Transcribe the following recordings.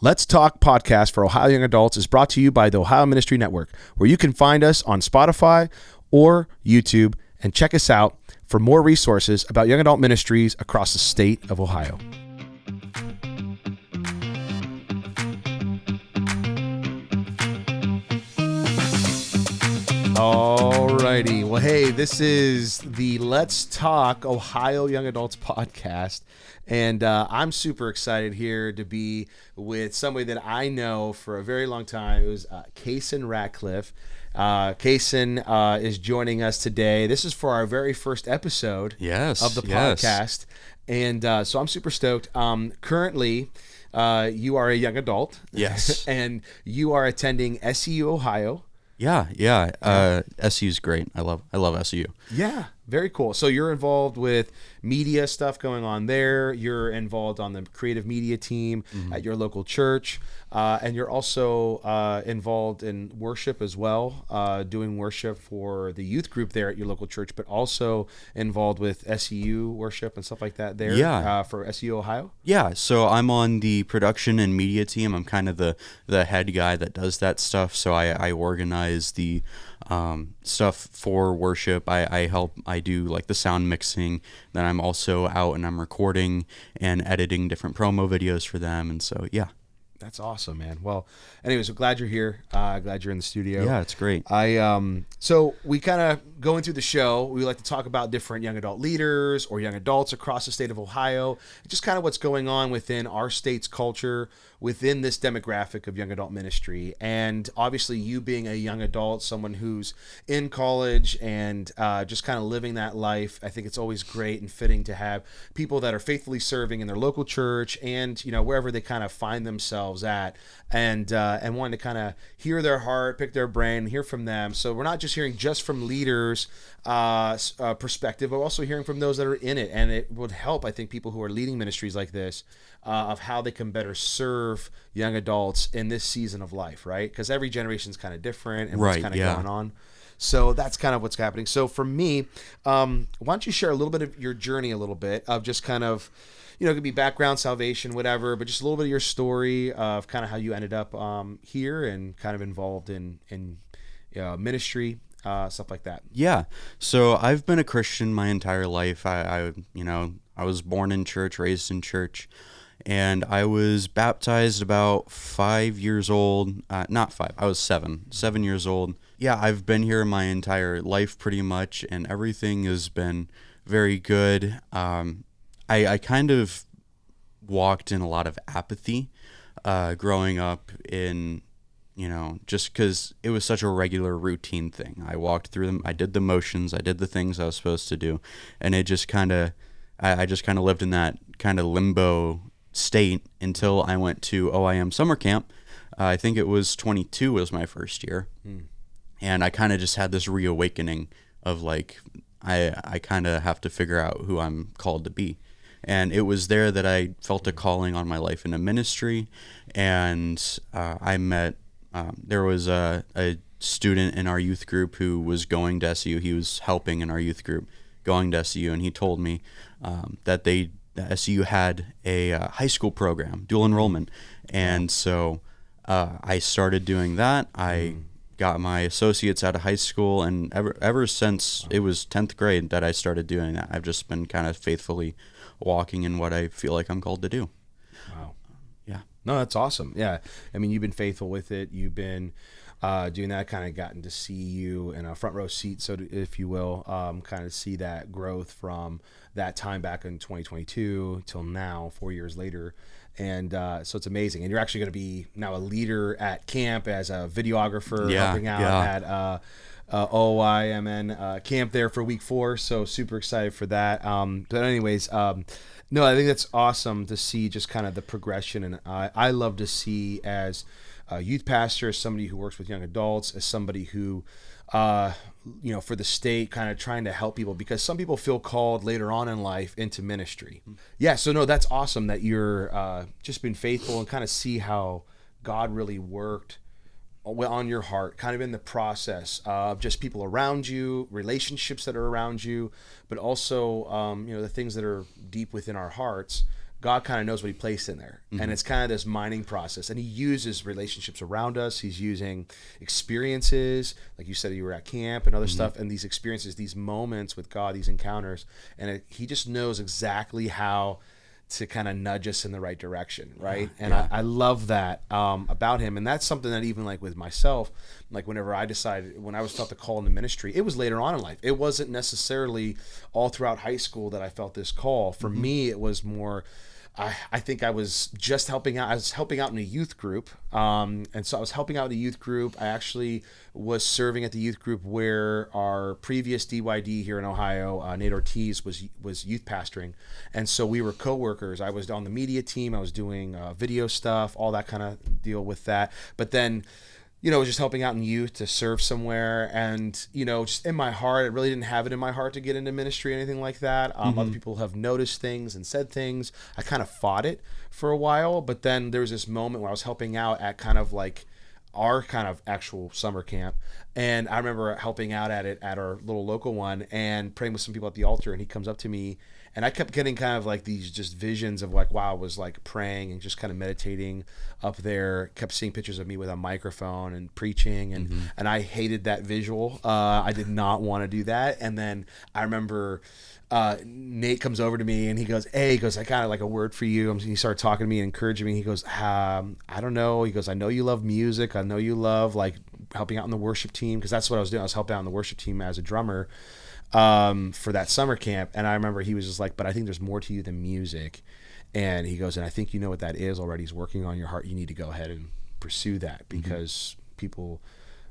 Let's Talk podcast for Ohio Young Adults is brought to you by the Ohio Ministry Network, where you can find us on Spotify or YouTube and check us out for more resources about young adult ministries across the state of Ohio. Alrighty. Well, hey, this is the Let's Talk Ohio Young Adults podcast. And I'm super excited here to be with somebody that I know for a very long time. It was Kaeson Ratcliff. Kaeson is joining us today. This is for our very first episode of the podcast. And so I'm super stoked. Currently, you are a young adult. Yes. And you are attending SEU Ohio. Yeah. SU's great. I love SU. Yeah, very cool. So you're involved with media stuff going on there. You're involved on the creative media team at your local church. And you're also involved in worship as well, doing worship for the youth group there at your local church, but also involved with SEU worship and stuff like that there for SEU Ohio. Yeah, so I'm on the production and media team. I'm kind of the head guy that does that stuff. So I organize the stuff for worship. I do like the sound mixing. Then I'm also out and I'm recording and editing different promo videos for them. And so, yeah. That's awesome, man. Well, anyways, we're glad you're here. Glad you're in the studio. Yeah, it's great. So we kind of going through the show, we like to talk about different young adult leaders or young adults across the state of Ohio, just kind of what's going on within our state's culture, within this demographic of young adult ministry. And obviously you being a young adult, someone who's in college and just kind of living that life, I think it's always great and fitting to have people that are faithfully serving in their local church and, you know, wherever they kind of find themselves at, and wanting to kind of hear their heart, pick their brain, hear from them. So we're not just hearing just from leaders perspective, but also hearing from those that are in it. And it would help, I think, people who are leading ministries like this of how they can better serve young adults in this season of life, right? Because every generation is kind of different and what's kind of going on. So that's kind of what's happening. So for me, why don't you share a little bit of your journey, a little bit of just kind of, you know, it could be background, salvation, whatever, but just a little bit of your story of kind of how you ended up here and kind of involved in ministry, stuff like that. Yeah. So I've been a Christian my entire life. I was born in church, raised in church, and I was baptized about 5 years old. Not 5, I was 7 years old. Yeah, I've been here my entire life pretty much, and everything has been very good. I kind of walked in a lot of apathy growing up in, just because it was such a regular routine thing. I walked through them. I did the motions. I did the things I was supposed to do. And it just kind of, I just kind of lived in that kind of limbo state until I went to OIM summer camp. I think it was 22 was my first year. And I kind of just had this reawakening of like, I kind of have to figure out who I'm called to be. And it was there that I felt a calling on my life in a ministry. And I met, there was a student in our youth group who was going to SU. He was helping in our youth group going to SU. And he told me that SU had a high school program, dual enrollment. And so I started doing that. I got my associates out of high school. And ever since it was 10th grade that I started doing that, I've just been kind of faithfully walking in what I feel like I'm called to do. Wow. Yeah. No, that's awesome. Yeah. I mean, you've been faithful with it. You've been doing that, kind of gotten to see you in a front row seat, so if you will, kind of see that growth from that time back in 2022 till now, 4 years later. And so it's amazing. And you're actually going to be now a leader at camp as a videographer, helping out at OIMN camp there for week 4. So super excited for that. But anyways, no, I think that's awesome to see just kind of the progression. And I love to see as a youth pastor, as somebody who works with young adults, as somebody who, for the state, kind of trying to help people, because some people feel called later on in life into ministry. Yeah. So no, that's awesome that you're just been faithful and kind of see how God really worked on your heart, kind of in the process of just people around you, relationships that are around you, but also, the things that are deep within our hearts God kind of knows what he placed in there. And it's kind of this mining process. And he uses relationships around us. He's using experiences. Like you said, you were at camp and other stuff. And these experiences, these moments with God, these encounters. And he just knows exactly how to kind of nudge us in the right direction, right? And I love that about him. And that's something that even like with myself, like whenever I decided, when I was felt the call into ministry, it was later on in life. It wasn't necessarily all throughout high school that I felt this call. For me, it was more, I think I was just helping out. I was helping out in a youth group. And so I was helping out in a youth group. I actually was serving at the youth group where our previous DYD here in Ohio, Nate Ortiz, was youth pastoring. And so we were co-workers. I was on the media team. I was doing video stuff, all that kind of deal with that. But then, you know, just helping out in youth to serve somewhere. And, you know, just in my heart, I really didn't have it in my heart to get into ministry or anything like that. Other people have noticed things and said things. I kind of fought it for a while. But then there was this moment where I was helping out at kind of like our kind of actual summer camp. And I remember helping out at it at our little local one and praying with some people at the altar. And he comes up to me. And I kept getting kind of like these just visions of like, wow, I was like praying and just kind of meditating up there, kept seeing pictures of me with a microphone and preaching. And I hated that visual. I did not want to do that. And then I remember Nate comes over to me and he goes, hey, he goes, I got like a word for you. And he started talking to me and encouraging me. He goes, I don't know. He goes, I know you love music. I know you love like helping out in the worship team. Cause that's what I was doing. I was helping out in the worship team as a drummer for that summer camp. And I remember he was just like, but I think there's more to you than music. And he goes, and I think you know what that is already. He's working on your heart. You need to go ahead and pursue that because people,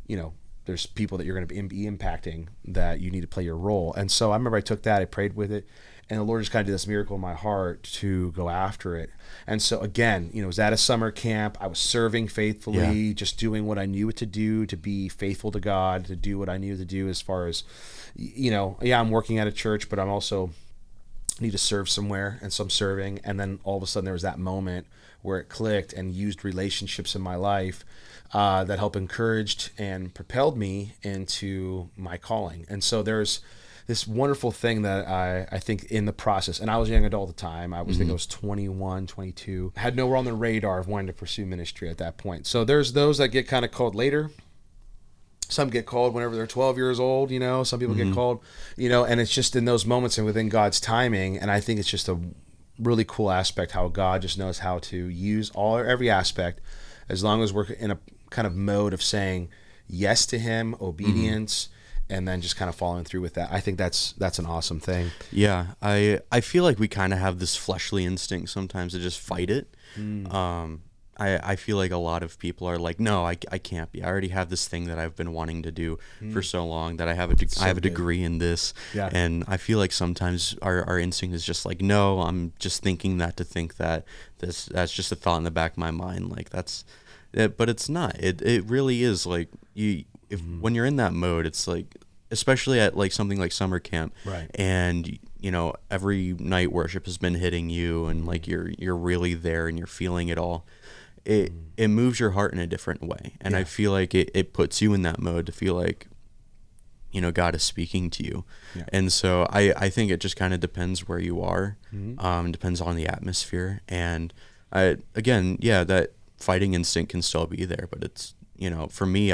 you know, there's people that you're going to be impacting that you need to play your role. And so I remember I took that, I prayed with it, and the Lord just kind of did this miracle in my heart to go after it. And so again, you know, I was at a summer camp. I was serving faithfully, just doing what I knew what to do, to be faithful to God, to do what I knew to do as far as, you know, I'm working at a church, but I'm also need to serve somewhere. And so I'm serving. And then all of a sudden there was that moment where it clicked and used relationships in my life that helped encouraged and propelled me into my calling. And so there's this wonderful thing that I think in the process, and I was a young adult at the time. I think I was 21, 22. Had nowhere on the radar of wanting to pursue ministry at that point. So there's those that get kind of called later. Some get called whenever they're 12 years old, you know. Some people get called, you know, and it's just in those moments and within God's timing. And I think it's just a really cool aspect how God just knows how to use every aspect, as long as we're in a kind of mode of saying yes to Him, obedience, and then just kind of following through with that. I think that's an awesome thing. Yeah, I feel like we kind of have this fleshly instinct sometimes to just fight it. I feel like a lot of people are like, no, I can't be. I already have this thing that I've been wanting to do for so long, that I have a degree in this. Yeah. And I feel like sometimes our instinct is just like, no, I'm just thinking that to think that that's just a thought in the back of my mind. Like that's it, but it's not. It really is like when you're in that mode, it's like, especially at like something like summer camp, right? And you know, every night worship has been hitting you, and like you're really there and you're feeling it all. It moves your heart in a different way. And I feel like it puts you in that mode to feel like, you know, God is speaking to you. Yeah. And so I think it just kind of depends where you are, depends on the atmosphere. And that fighting instinct can still be there, but it's, you know, for me,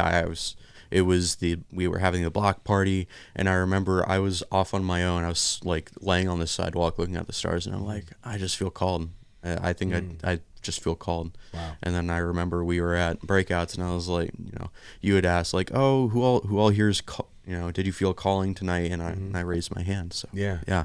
we were having the block party, and I remember I was off on my own. I was like laying on the sidewalk looking at the stars, and I'm like, I just feel called. I think I just feel called. Wow. And then I remember we were at breakouts, and I was like, you know, you had asked like, oh, who all here's, you know, did you feel calling tonight? And I raised my hand. So yeah,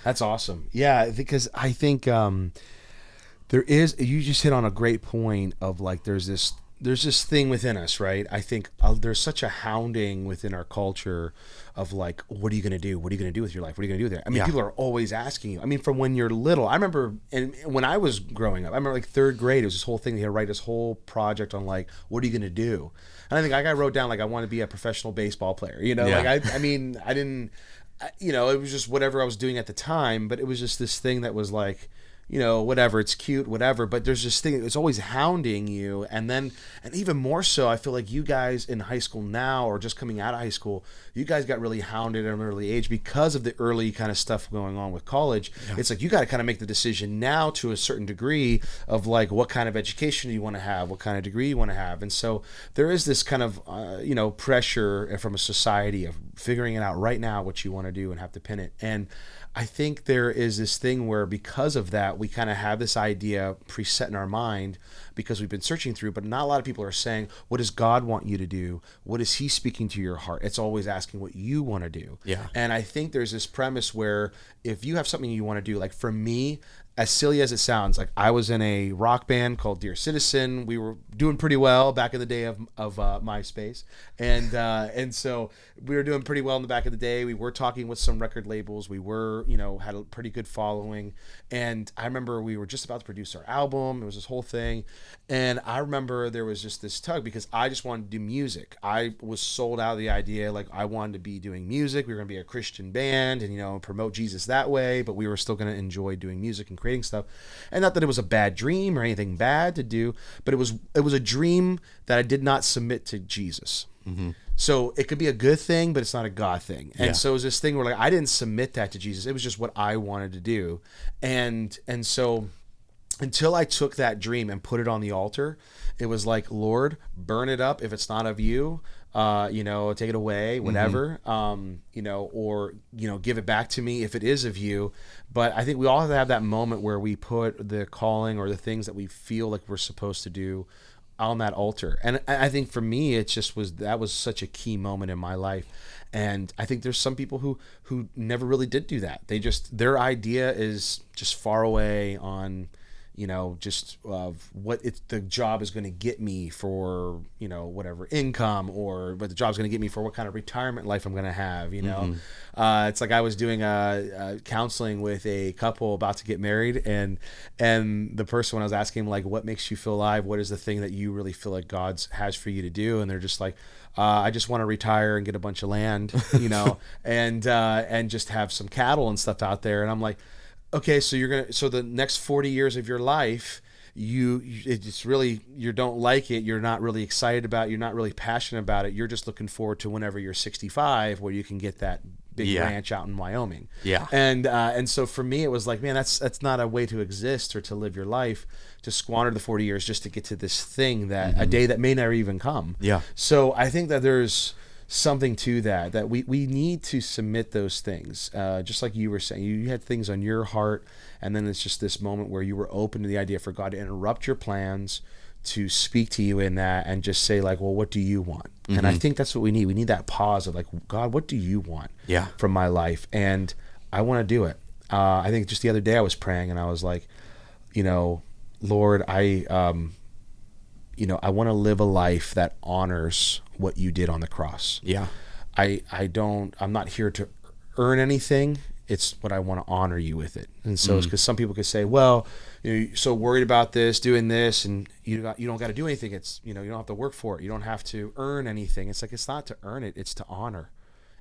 that's awesome. Yeah, because I think there is, you just hit on a great point of like, there's this thing within us, right? I think there's such a hounding within our culture of like, what are you going to do? What are you going to do with your life? What are you going to do with it? I mean, people are always asking you. I mean, from when you're little, I remember, and when I was growing up, I remember like third grade, it was this whole thing. They had to write this whole project on like, what are you going to do? And I think I wrote down like, I want to be a professional baseball player. You know, like I mean, I didn't, you know, it was just whatever I was doing at the time, but it was just this thing that was like, whatever, it's cute, whatever, but there's this thing, it's always hounding you. And even more so, I feel like you guys in high school now, or just coming out of high school, you guys got really hounded at an early age because of the early kind of stuff going on with college. Yeah. It's like you got to kind of make the decision now to a certain degree of like what kind of education do you want to have, what kind of degree you want to have. And so there is this kind of pressure from a society of figuring it out right now what you want to do and have to pin it. And I think there is this thing where because of that, we kind of have this idea preset in our mind because we've been searching through, but not a lot of people are saying, what does God want you to do? What is he speaking to your heart? It's always asking what you want to do. Yeah. And I think there's this premise where if you have something you want to do, like for me, as silly as it sounds, like I was in a rock band called Dear Citizen. We were doing pretty well back in the day of MySpace, and so we were doing pretty well in the back of the day. We were talking with some record labels. We were, had a pretty good following, and I remember we were just about to produce our album. It was this whole thing, and I remember there was just this tug because I just wanted to do music. I was sold out of the idea, like I wanted to be doing music. We were going to be a Christian band and promote Jesus that way, but we were still going to enjoy doing music and creating stuff. And not that it was a bad dream or anything bad to do, but it was a dream that I did not submit to Jesus. Mm-hmm. So it could be a good thing, but it's not a God thing. And so it was this thing where like I didn't submit that to Jesus. It was just what I wanted to do. And so until I took that dream and put it on the altar, it was like, Lord, burn it up if it's not of you. Take it away, whatever, or give it back to me if it is of you. But I think we all have to have that moment where we put the calling or the things that we feel like we're supposed to do on that altar. And I think for me, that was such a key moment in my life. And I think there's some people who never really did do that. Their idea is just far away on, just what the job is going to get me for, whatever income, or what the job's going to get me for what kind of retirement life I'm going to have, Mm-hmm. It's like I was doing counseling with a couple about to get married, and the person, when I was asking him, like, what makes you feel alive? What is the thing that you really feel like God has for you to do? And they're just like, I just want to retire and get a bunch of land, and just have some cattle and stuff out there. And I'm like, okay, so so the next 40 years of your life, you don't like it, you're not really excited about it, you're not really passionate about it, you're just looking forward to whenever you're 65 where you can get that big ranch out in Wyoming. Yeah. And so for me it was like, man, that's not a way to exist or to live your life, to squander the 40 years just to get to this thing that a day that may never even come. Yeah. So I think that there's something to that we need to submit those things, just like you were saying, you had things on your heart, and then it's just this moment where you were open to the idea for God to interrupt your plans, to speak to you in that, and just say like, well, what do you want? Mm-hmm. And I think that's what we need that pause of like, God, what do you want from my life? And I want to do it. I think just the other day I was praying and I was like, Lord, I want to live a life that honors what you did on the cross. Yeah. I'm not here to earn anything. It's what I want to honor you with it. And so it's because some people could say, well, you're so worried about doing this, and you don't got to do anything. It's, you don't have to work for it. You don't have to earn anything. It's like, it's not to earn it. It's to honor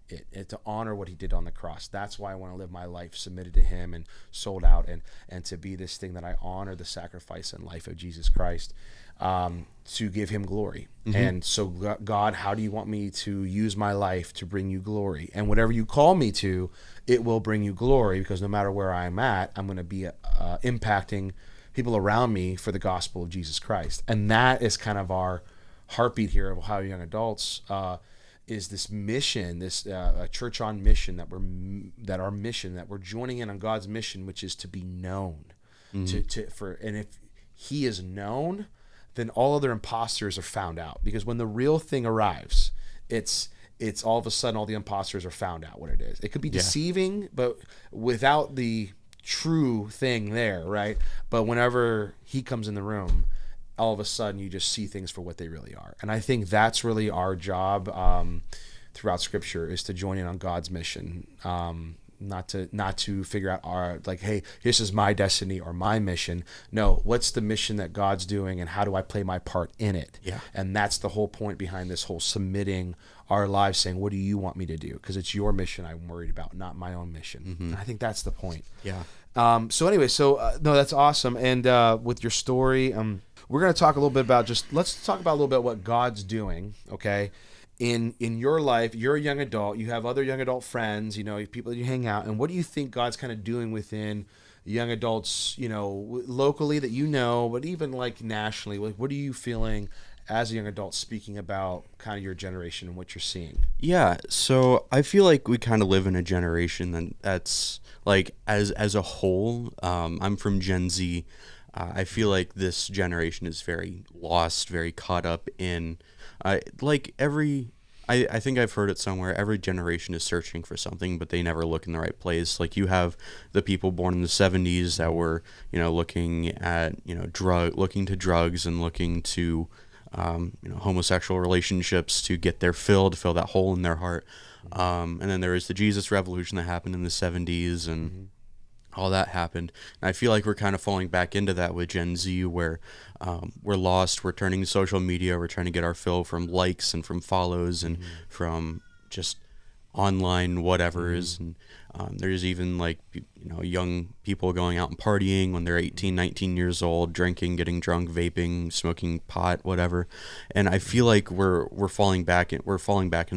it, to honor what he did on the cross. That's why I want to live my life submitted to him and sold out, and to be this thing that I honor the sacrifice and life of Jesus Christ, to give him glory. Mm-hmm. And so, God, how do you want me to use my life to bring you glory? And whatever you call me to, it will bring you glory, because no matter where I'm at, I'm going to be impacting people around me for the gospel of Jesus Christ. And that is kind of our heartbeat here of Ohio Young Adults, is this mission, this a church on mission, that we're joining in on God's mission, which is to be known. Mm-hmm. And if he is known, then all other imposters are found out. Because when the real thing arrives, it's all of a sudden all the imposters are found out what it is. It could be deceiving, but without the true thing there, right? But whenever he comes in the room, all of a sudden you just see things for what they really are. And I think that's really our job throughout Scripture, is to join in on God's mission. Not to figure out hey, this is my destiny or my mission. No, what's the mission that God's doing, and how do I play my part in it? Yeah. And that's the whole point behind this whole submitting our lives, saying, what do you want me to do? Because it's your mission I'm worried about, not my own mission. Mm-hmm. And I think that's the point. Yeah. So anyway, no, that's awesome. And with your story, we're going to talk a little bit about let's talk about a little bit what God's doing. Okay, in your life, you're a young adult. You have other young adult friends. People that you hang out. And what do you think God's kind of doing within young adults? Locally that but even like nationally. Like, what are you feeling as a young adult, speaking about kind of your generation and what you're seeing? Yeah, so I feel like we kind of live in a generation that's like as a whole. I'm from Gen Z. I feel like this generation is very lost, very caught up in like every. I think I've heard it somewhere. Every generation is searching for something, but they never look in the right place. Like you have the people born in the 70s that were, looking at, looking to drugs and looking to homosexual relationships to get their fill that hole in their heart. And then there was the Jesus Revolution that happened in the 70s, and all that happened. And I feel like we're kind of falling back into that with Gen Z, where we're lost. We're turning to social media. We're trying to get our fill from likes and from follows and from just online whatevers. And there's even like young people going out and partying when they're 18, 19 years old, drinking, getting drunk, vaping, smoking pot, whatever. And I feel like we're falling back in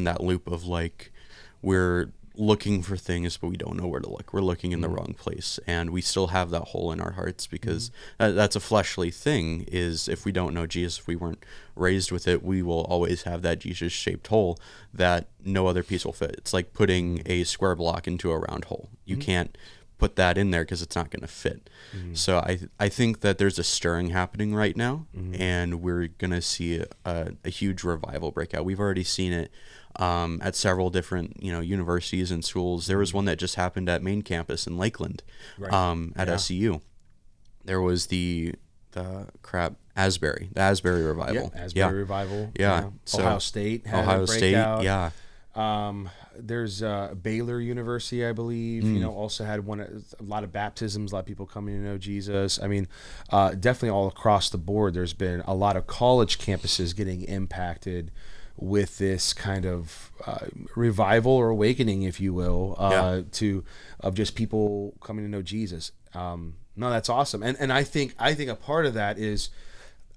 that loop of like we're looking for things, but we don't know where to look. We're looking in the wrong place, and we still have that hole in our hearts because that's a fleshly thing. Is if we don't know Jesus, if we weren't raised with it, we will always have that Jesus-shaped hole that no other piece will fit. It's like putting a square block into a round hole. You can't put that in there because it's not going to fit. So I think that there's a stirring happening right now, and we're going to see a huge revival break out. We've already seen it at several different universities and schools. There was one that just happened at main campus in Lakeland, at SEU. There was the Asbury revival. Asbury revival. Yeah. So Ohio State had Ohio a breakout. State. Yeah. There's Baylor University, I believe. Also had a lot of baptisms, a lot of people coming to know Jesus. I mean, definitely all across the board. There's been a lot of college campuses getting impacted with this kind of revival or awakening, if you will, of just people coming to know Jesus. No, that's awesome, and I think a part of that is.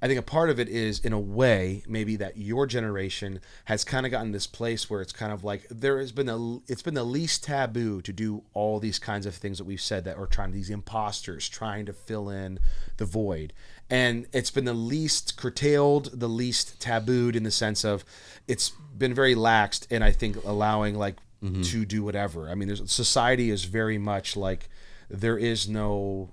I think a part of it is, in a way, maybe that your generation has kind of gotten this place where it's kind of like it's been the least taboo to do all these kinds of things that we've said that are these imposters trying to fill in the void. And it's been the least curtailed, the least tabooed in the sense of it's been very laxed, and I think allowing to do whatever. I mean, society is very much like there is no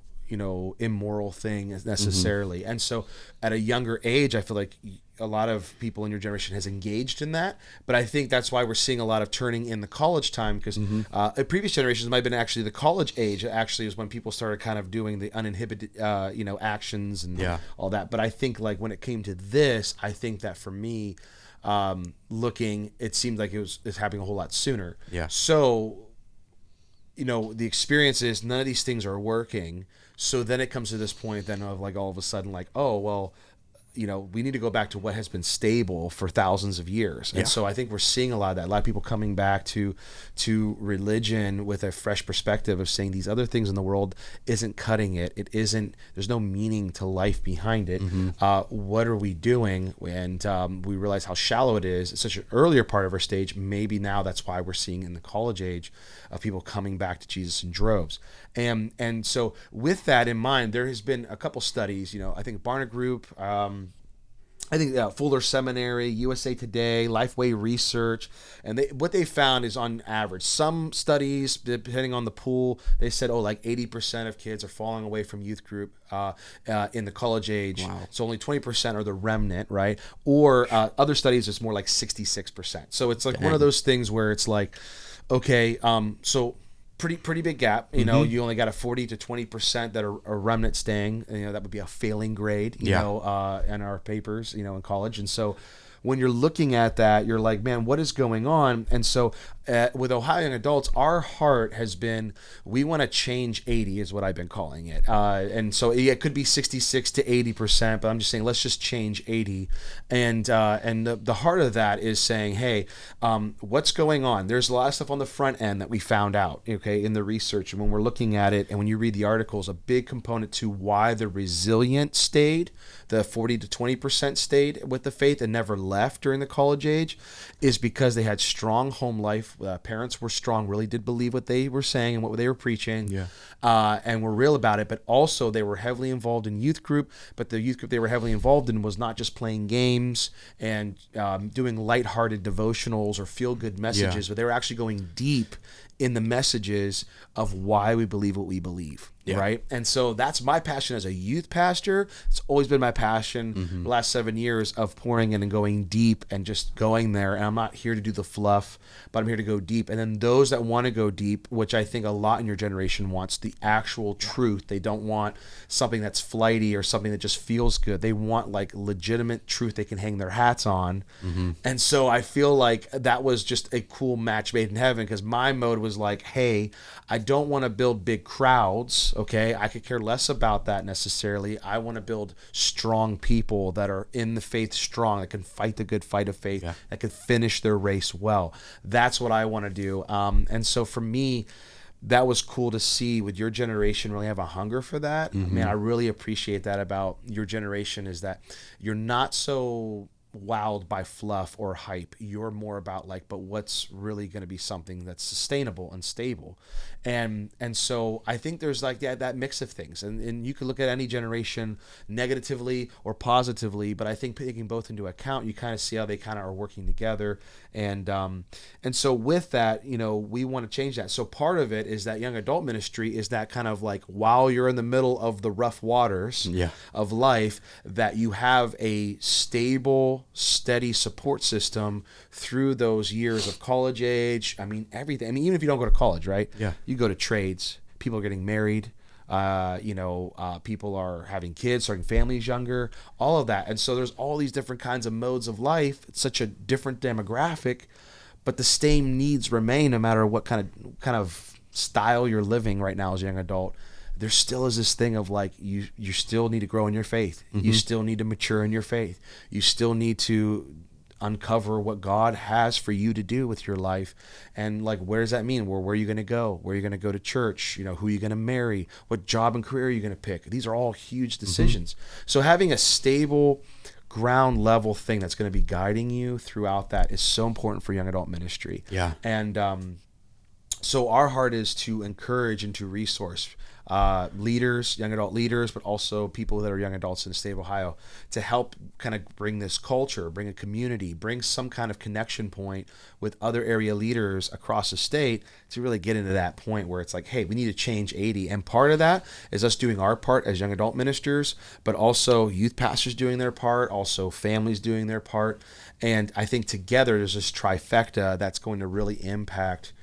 immoral thing necessarily. And so at a younger age, I feel like a lot of people in your generation has engaged in that. But I think that's why we're seeing a lot of turning in the college time, because previous generations might have been actually the college age actually is when people started kind of doing the uninhibited, actions and all that. But I think like when it came to this, I think that for me, it seemed like it's happening a whole lot sooner. Yeah. So, the experience is none of these things are working. So then it comes to this point then of like all of a sudden like, oh, well, we need to go back to what has been stable for thousands of years. And so I think we're seeing a lot of that. A lot of people coming back to religion with a fresh perspective of saying these other things in the world isn't cutting it. It isn't, there's no meaning to life behind it. What are we doing? And we realize how shallow it is. It's such an earlier part of our stage. Maybe now that's why we're seeing in the college age of people coming back to Jesus in droves. And so with that in mind, there has been a couple studies, I think Barna Group, I think Fuller Seminary, USA Today, Lifeway Research, and what they found is on average, some studies, depending on the pool, they said, like 80% of kids are falling away from youth group in the college age. Wow. So only 20% are the remnant, right? Or other studies, it's more like 66%. So it's like one of those things where it's like, okay, so pretty big gap. You only got a 40 to 20% that are remnant staying. That would be a failing grade. In our papers. In college. And so, when you're looking at that, you're like, man, what is going on? And so with Ohio Young Adults, our heart has been, we want to change 80 is what I've been calling it. And so it could be 66 to 80%, but I'm just saying, let's just change 80. And the heart of that is saying, hey, what's going on? There's a lot of stuff on the front end that we found out, okay, in the research. And when we're looking at it and when you read the articles, a big component to why the resilient stayed, the 40 to 20% stayed with the faith and never left during the college age, is because they had strong home life. Parents were strong, really did believe what they were saying and what they were preaching, and were real about it. But also they were heavily involved in youth group. But the youth group they were heavily involved in was not just playing games and doing lighthearted devotionals or feel-good messages, but they were actually going deep in the messages of why we believe what we believe. Right. And so that's my passion as a youth pastor. It's always been my passion the last 7 years of pouring in and going deep and just going there. And I'm not here to do the fluff, but I'm here to go deep. And then those that want to go deep, which I think a lot in your generation wants, the actual truth. They don't want something that's flighty or something that just feels good. They want like legitimate truth they can hang their hats on. And so I feel like that was just a cool match made in heaven, because my mode was like, hey, I don't want to build big crowds. Okay, I could care less about that necessarily. I want to build strong people that are in the faith strong, that can fight the good fight of faith, that can finish their race well. That's what I want to do. And so for me, that was cool to see with your generation really have a hunger for that. Man, I really appreciate that about your generation, is that you're not so wowed by fluff or hype. You're more about like, but what's really going to be something that's sustainable and stable. And so I think there's like that mix of things, and you could look at any generation negatively or positively, but I think taking both into account, you kind of see how they kind of are working together. And so with that, you know, we want to change that. So part of it is that young adult ministry is that kind of like, while you're in the middle of the rough waters of life, that you have a stable, steady support system through those years of college age. I mean, everything. I mean, even if you don't go to college, right? You go to trades, people are getting married, people are having kids, starting families younger, all of that. And so there's all these different kinds of modes of life. It's such a different demographic, but the same needs remain no matter what kind of style you're living right now as a young adult. There still is this thing of like, you still need to grow in your faith. You still need to mature in your faith. You still need to uncover what God has for you to do with your life. And like, where does that mean? Where are you going to go? Where are you going to go to church? You know, who are you going to marry? What job and career are you going to pick? These are all huge decisions. So having a stable ground level thing that's going to be guiding you throughout that is so important for young adult ministry. And so our heart is to encourage and to resource leaders, young adult leaders, but also people that are young adults in the state of Ohio, to help kind of bring this culture, bring a community, bring some kind of connection point with other area leaders across the state to really get into that point where it's like, hey, we need to change 80. And part of that is us doing our part as young adult ministers, but also youth pastors doing their part, also families doing their part. And I think together there's this trifecta that's going to really impact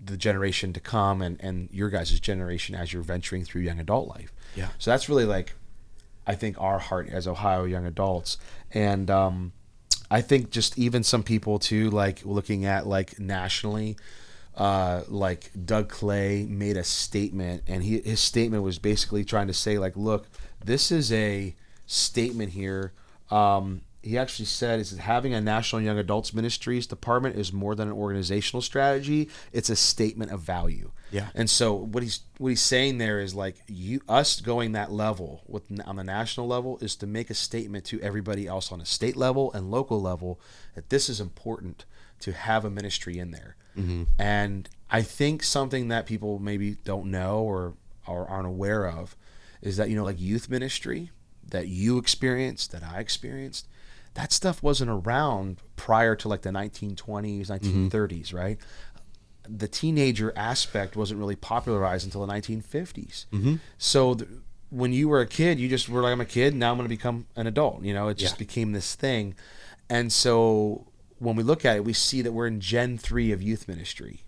the generation to come and your guys' generation as you're venturing through young adult life. So that's really like, I think our heart as Ohio young adults. And I think just even some people too, like looking at like nationally, like Doug Clay made a statement, and his statement was basically trying to say like, look, this is a statement here. He actually said, is having a national young adults ministries department is more than an organizational strategy. It's a statement of value. And so what he's saying there is like, us going that level on the national level is to make a statement to everybody else on a state level and local level that this is important to have a ministry in there. And I think something that people maybe don't know or aren't aware of is that, you know, like youth ministry that you experienced, that I experienced, that stuff wasn't around prior to like the 1920s, 1930s, right? The teenager aspect wasn't really popularized until the 1950s. So when you were a kid, you just were like, I'm a kid, now I'm going to become an adult. You know, it just became this thing. And so when we look at it, we see that we're in Gen 3 of youth ministry,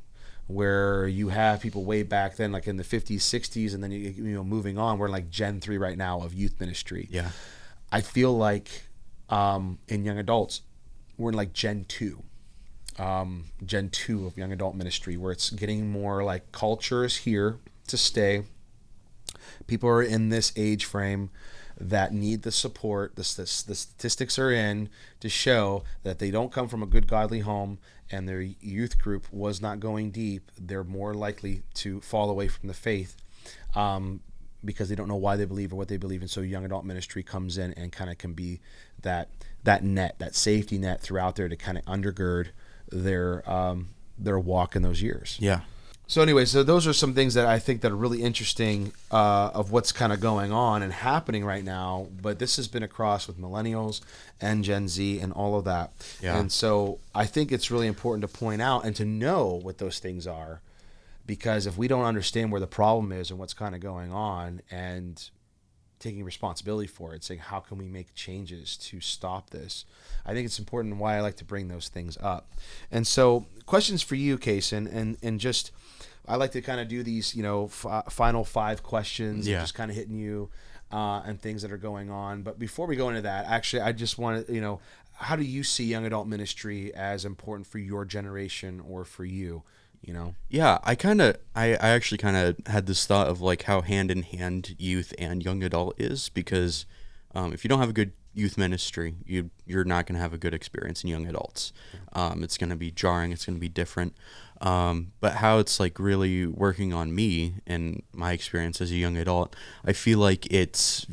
where you have people way back then, like in the 50s, 60s, and then, you know, moving on, we're like Gen 3 right now of youth ministry. I feel like in young adults, we're in like Gen 2. Gen 2 of young adult ministry, where it's getting more like culture is here to stay. People are in this age frame that need the support. The statistics are in to show that they don't come from a good godly home and their youth group was not going deep. They're more likely to fall away from the faith because they don't know why they believe or what they believe. And so young adult ministry comes in and kind of can be that net, that safety net throughout there to kind of undergird their walk in those years. Yeah. So anyway, so those are some things that I think that are really interesting of what's kind of going on and happening right now. But this has been across with millennials and Gen Z and all of that. Yeah. And so I think it's really important to point out and to know what those things are, because if we don't understand where the problem is and what's kind of going on and taking responsibility for it, saying how can we make changes to stop this, I think it's important, why I like to bring those things up. And so questions for you, Kaeson, and just I like to kind of do these, final 5 questions, and just kind of hitting you and things that are going on. But before we go into that, actually, I just want to, how do you see young adult ministry as important for your generation or for you? Yeah, I actually kind of had this thought of like how hand in hand youth and young adult is, because if you don't have a good youth ministry, you're not going to have a good experience in young adults. It's going to be jarring. It's going to be different. But how it's like really working on me and my experience as a young adult, I feel like it's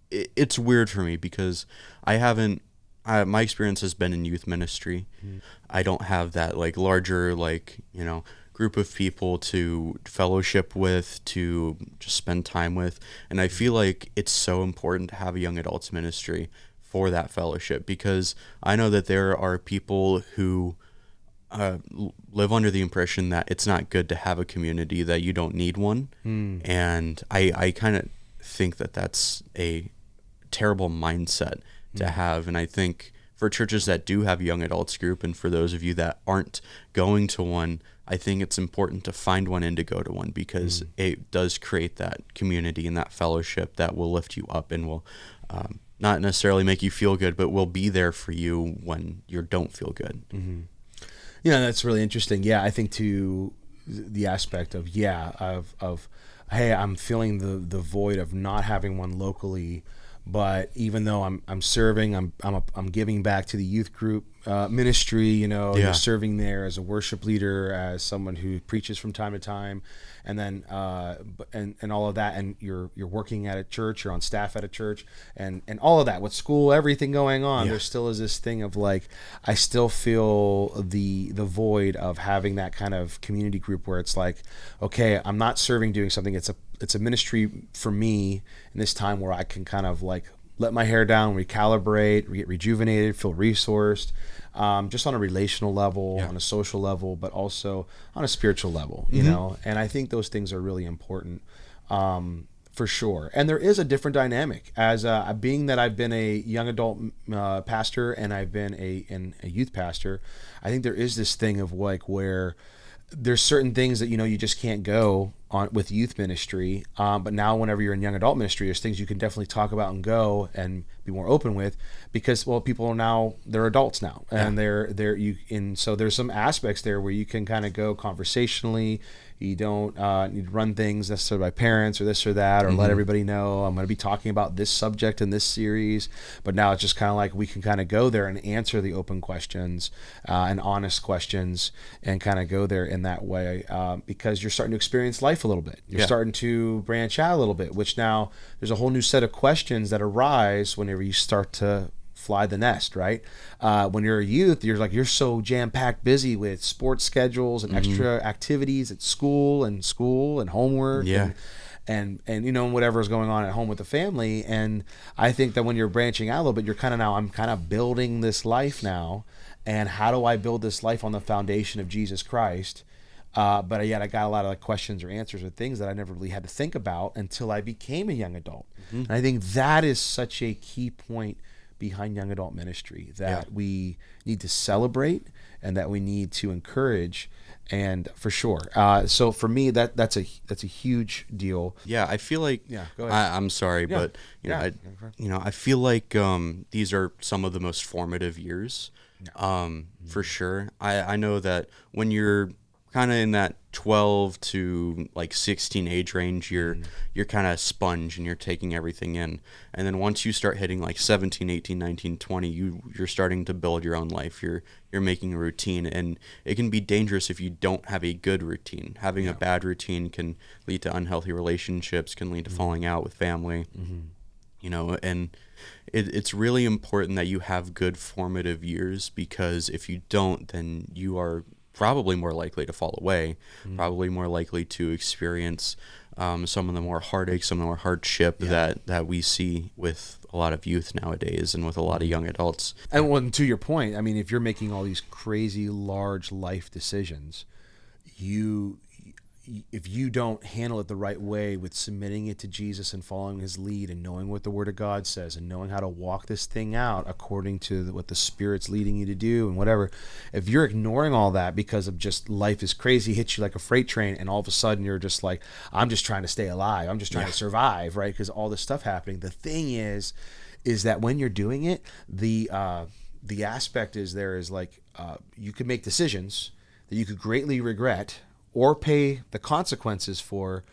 it's weird for me because my experience has been in youth ministry. I don't have that like larger, group of people to fellowship with, to just spend time with. And I feel like it's so important to have a young adults ministry for that fellowship, because I know that there are people who live under the impression that it's not good to have a community, that you don't need one. And I kind of think that that's a terrible mindset to have. And I think for churches that do have a young adults group, and for those of you that aren't going to one, I think it's important to find one and to go to one, because it does create that community and that fellowship that will lift you up and will not necessarily make you feel good, but will be there for you when you don't feel good. Yeah, that's really interesting. Yeah, I think to the aspect of hey, I'm feeling the void of not having one locally. But even though I'm serving, I'm giving back to the youth group ministry. You're serving there as a worship leader, as someone who preaches from time to time, and then and all of that. And you're working at a church, you're on staff at a church, and all of that with school, everything going on. There still is this thing of like, I still feel the void of having that kind of community group where it's like, okay, I'm not serving doing something. It's a ministry for me in this time where I can kind of like let my hair down, recalibrate, get rejuvenated, feel resourced, just on a relational level, on a social level, but also on a spiritual level, you know? And I think those things are really important, for sure. And there is a different dynamic as being that I've been a young adult pastor and I've been a youth pastor. I think there is this thing of like where there's certain things that, you just can't go on with youth ministry. But now whenever you're in young adult ministry, there's things you can definitely talk about and go and be more open with, because, well, people are now, they're adults now, and so there's some aspects there where you can kind of go conversationally. You don't need to run things necessarily by parents or this or that, or let everybody know I'm going to be talking about this subject in this series. But now it's just kind of like we can kind of go there and answer the open questions and honest questions, and kind of go there in that way, because you're starting to experience life a little bit. You're starting to branch out a little bit, which now there's a whole new set of questions that arise whenever you start to fly the nest, right? When you're a youth, you're so jam-packed busy with sports schedules and extra activities at school and homework and whatever is going on at home with the family. And I think that when you're branching out a little bit, you're kind of now, I'm kind of building this life now. And how do I build this life on the foundation of Jesus Christ? But yet I got a lot of questions or answers or things that I never really had to think about until I became a young adult. And I think that is such a key point, behind young adult ministry that we need to celebrate and that we need to encourage. And for sure, so for me, that's a huge deal. Yeah, I feel like Go ahead. I'm sorry, but I feel like these are some of the most formative years, for sure. I know that when you're kind of in that 12 to like 16 age range, you're kind of sponge and you're taking everything in. And then once you start hitting like 17, 18, 19, 20, you're starting to build your own life. You're making a routine, and it can be dangerous if you don't have a good routine. Having a bad routine can lead to unhealthy relationships, can lead to falling out with family. And it's really important that you have good formative years, because if you don't, then you are probably more likely to fall away, probably more likely to experience some of the more heartache, some of the more hardship that we see with a lot of youth nowadays and with a lot of young adults. And to your point, I mean, if you're making all these crazy large life decisions, if you don't handle it the right way with submitting it to Jesus and following his lead and knowing what the Word of God says and knowing how to walk this thing out according to what the Spirit's leading you to do and whatever, if you're ignoring all that because of just life is crazy, hits you like a freight train, and all of a sudden you're just like, I'm just trying to stay alive, I'm just trying to survive, right? Because all this stuff happening. The thing is that when you're doing it, the aspect is there is like you can make decisions that you could greatly regret or pay the consequences for,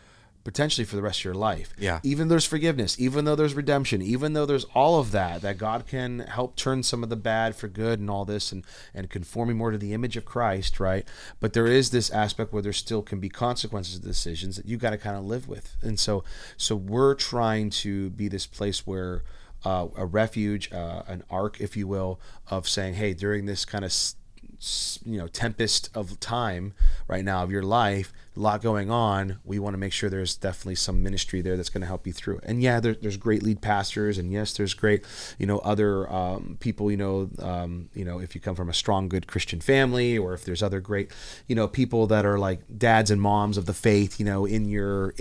potentially for the rest of your life. Yeah. Even though there's forgiveness, even though there's redemption, even though there's all of that God can help turn some of the bad for good and all this and conforming more to the image of Christ, right? But there is this aspect where there still can be consequences of decisions that you got to kind of live with. And so we're trying to be this place where a refuge, an ark, if you will, of saying, hey, during this kind of tempest of time right now of your life, a lot going on, we want to make sure there's definitely some ministry there that's going to help you through it. And there's great lead pastors, and yes, there's great other people, if you come from a strong, good Christian family, or if there's other great people that are like dads and moms of the faith, in your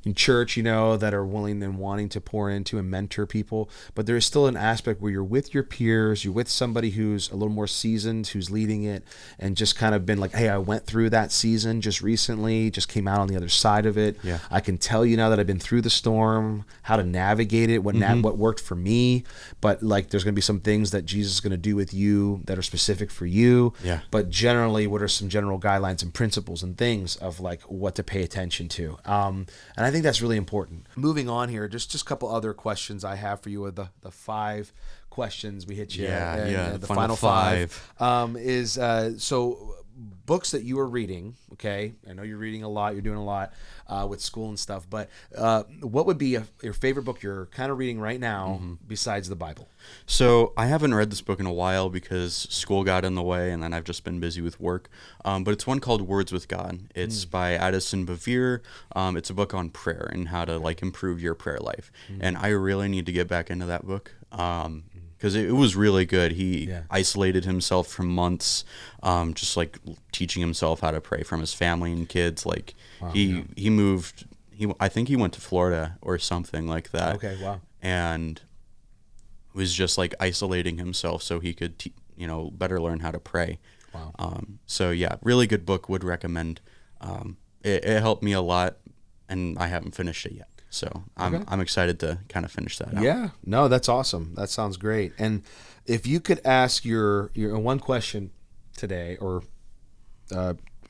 in church, that are willing and wanting to pour into and mentor people. But there is still an aspect where you're with your peers, you're with somebody who's a little more seasoned, who's leading it, and just kind of been like, hey, I went through that season just recently, just came out on the other side of it. Yeah. I can tell you now that I've been through the storm, how to navigate it, what worked for me. But like, there's going to be some things that Jesus is going to do with you that are specific for you. Yeah. But generally, what are some general guidelines and principles and things of like what to pay attention to? And I think that's really important. Moving on here, just a couple other questions I have for you. Are the 5 questions we hit you. The final five is so books that you are reading. Okay, I know you're reading a lot. You're doing a lot with school and stuff. But what would be your favorite book you're kind of reading right now besides the Bible? So I haven't read this book in a while because school got in the way, and then I've just been busy with work. But it's one called Words with God. It's by Addison Bevere. It's a book on prayer and how to like improve your prayer life. And I really need to get back into that book. Because it was really good. He isolated himself for months, just like teaching himself how to pray from his family and kids. Like he moved. I think he went to Florida or something like that. Okay, wow. And was just like isolating himself so he could, better learn how to pray. Wow. So yeah, really good book. Would recommend. It helped me a lot, and I haven't finished it yet. So I'm excited to kind of finish that out. Yeah, no, that's awesome. That sounds great. And if you could ask your one question today, or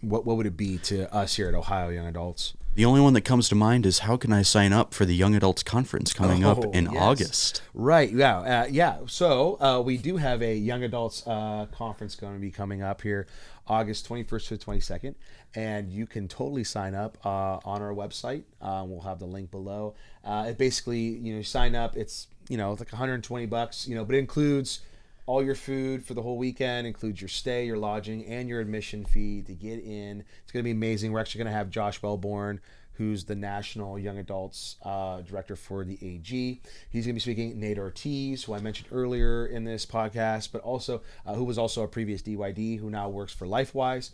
what would it be to us here at Ohio Young Adults? The only one that comes to mind is how can I sign up for the Young Adults Conference coming up in August? Right, yeah. So we do have a Young Adults Conference going to be coming up here August 21st to the 22nd, and you can totally sign up on our website. We'll have the link below. It basically, you sign up. It's it's like $120, but it includes all your food for the whole weekend, includes your stay, your lodging, and your admission fee to get in. It's going to be amazing. We're actually going to have Josh Wellborn, who's the National Young Adults Director for the AG. He's going to be speaking. Nate Ortiz, who I mentioned earlier in this podcast, but also who was also a previous DYD, who now works for LifeWise.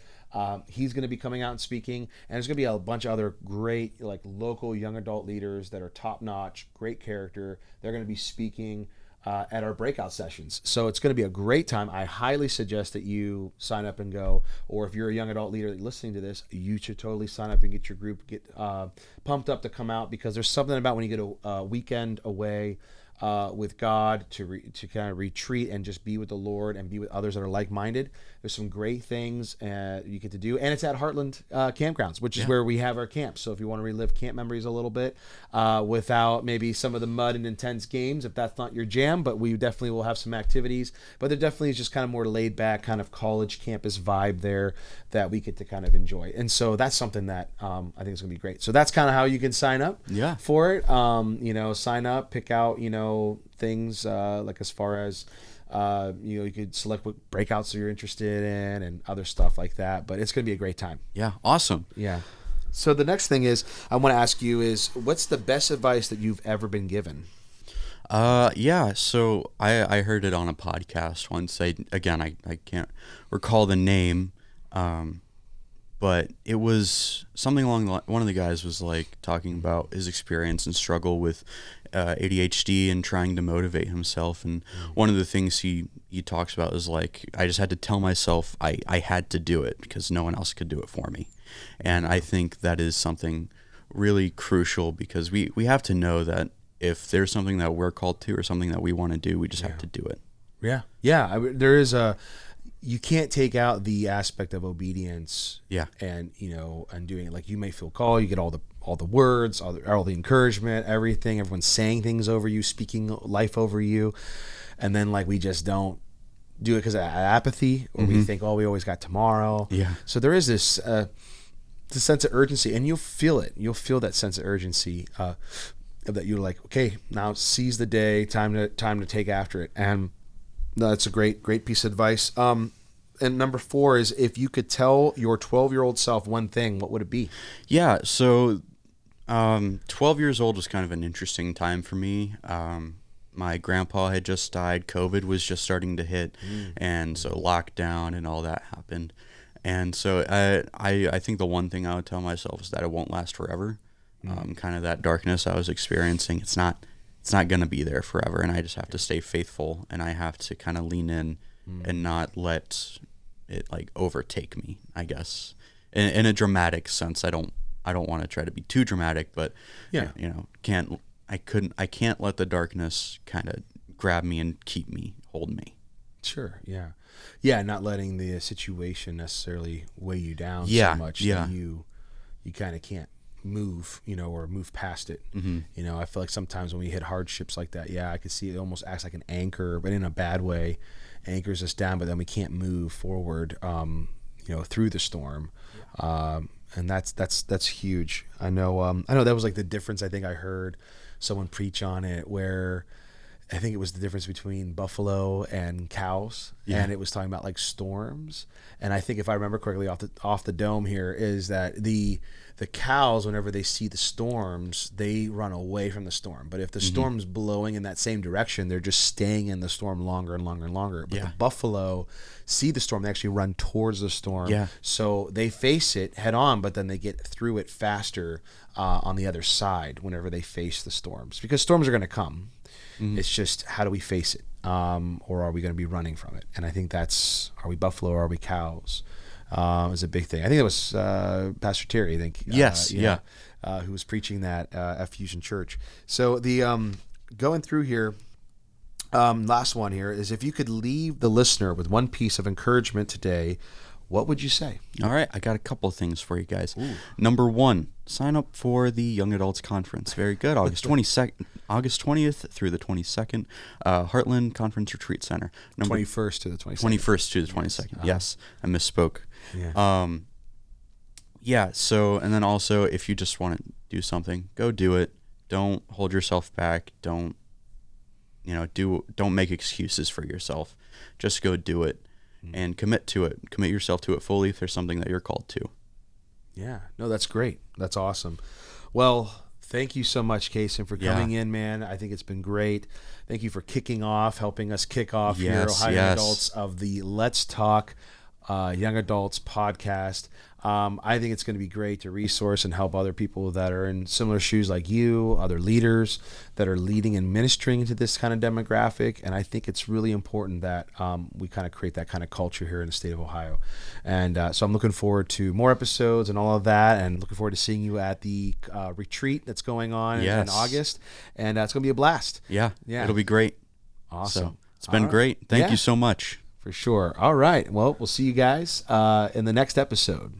He's going to be coming out and speaking, and there's going to be a bunch of other great local young adult leaders that are top-notch, great character. They're going to be speaking at our breakout sessions. So it's going to be a great time. I highly suggest that you sign up and go. Or if you're a young adult leader listening to this, you should totally sign up and get your group pumped up to come out, because there's something about when you get a weekend away with God to kind of retreat and just be with the Lord and be with others that are like-minded. There's some great things you get to do, and it's at Heartland Campgrounds, which is where we have our camp. So if you want to relive camp memories a little bit without maybe some of the mud and intense games, if that's not your jam, but we definitely will have some activities. But there definitely is just kind of more laid back kind of college campus vibe there that we get to kind of enjoy. And so that's something that I think is going to be great. So that's kind of how you can sign up for it. Sign up, pick out, things like as far as you could select what breakouts you're interested in and other stuff like that, but it's going to be a great time. Yeah. Awesome. Yeah. So the next thing is I want to ask you is, what's the best advice that you've ever been given? So I heard it on a podcast once. I can't recall the name, but it was something along the line. One of the guys was like talking about his experience and struggle with ADHD and trying to motivate himself. And one of the things he talks about is like, I just had to tell myself I had to do it because no one else could do it for me. And I think that is something really crucial, because we have to know that if there's something that we're called to or something that we want to do, we just have to do it. Yeah. Yeah. There is you can't take out the aspect of obedience. Yeah. And, and doing it. Like, you may feel called, you get all the words, all the encouragement, everything, everyone's saying things over you, speaking life over you. And then like, we just don't do it because of apathy, or we think, we always got tomorrow. Yeah. So there is this sense of urgency, and you'll feel it. You'll feel that sense of urgency that you're like, okay, now seize the day, time to take after it. And that's a great piece of advice. And number 4 is, if you could tell your 12-year-old self one thing, what would it be? Yeah. So 12 years old was kind of an interesting time for me. My grandpa had just died. COVID was just starting to hit. And so lockdown and all that happened. And so I think the one thing I would tell myself is that it won't last forever. Kind of that darkness I was experiencing, it's not going to be there forever, and I just have to stay faithful, and I have to kind of lean in and not let it like overtake me, I guess. In a dramatic sense, I don't want to try to be too dramatic, but I can't let the darkness kind of grab me and hold me. Sure. Yeah. Not letting the situation necessarily weigh you down so much that you kind of can't move, or move past it. I feel like sometimes when we hit hardships like that, I could see it almost acts like an anchor, but in a bad way, anchors us down, but then we can't move forward, through the storm. And that's huge. I know that was like the difference. I think I heard someone preach on it, where I think it was the difference between buffalo and cows, and it was talking about like storms. And I think, if I remember correctly off the dome here, is that the cows, whenever they see the storms, they run away from the storm. But if the storm's blowing in that same direction, they're just staying in the storm longer and longer and longer. But the buffalo see the storm, they actually run towards the storm. So they face it head on, but then they get through it faster on the other side whenever they face the storms, because storms are going to come. It's just, how do we face it? Or are we going to be running from it? And I think are we buffalo or are we cows? Is a big thing. I think it was Pastor Terry, I think. Who was preaching that at Fusion Church. So the going through here, last one here is, if you could leave the listener with one piece of encouragement today, what would you say? All right, I got a couple of things for you guys. Number 1, sign up for the Young Adults Conference. Very good. August 20th through the 22nd, Heartland Conference Retreat Center. 21st to the 22nd. 21st to the 22nd. Yes, I misspoke. So, and then also, if you just want to do something, go do it. Don't hold yourself back. Don't make excuses for yourself. Just go do it. And commit to it. Commit yourself to it fully if there's something that you're called to. Yeah. No, that's great. That's awesome. Well, thank you so much, Kaeson, for coming in, man. I think it's been great. Thank you for helping us kick off here, Ohio Young Adults of the Let's Talk young adults podcast. I think it's going to be great to resource and help other people that are in similar shoes like you, other leaders that are leading and ministering to this kind of demographic. And I think it's really important that we kind of create that kind of culture here in the state of Ohio. And so I'm looking forward to more episodes and all of that, and looking forward to seeing you at the retreat that's going on in August. And it's going to be a blast. Yeah, it'll be great. Awesome. So it's been great. Thank you so much. For sure. All right. Well, we'll see you guys in the next episode.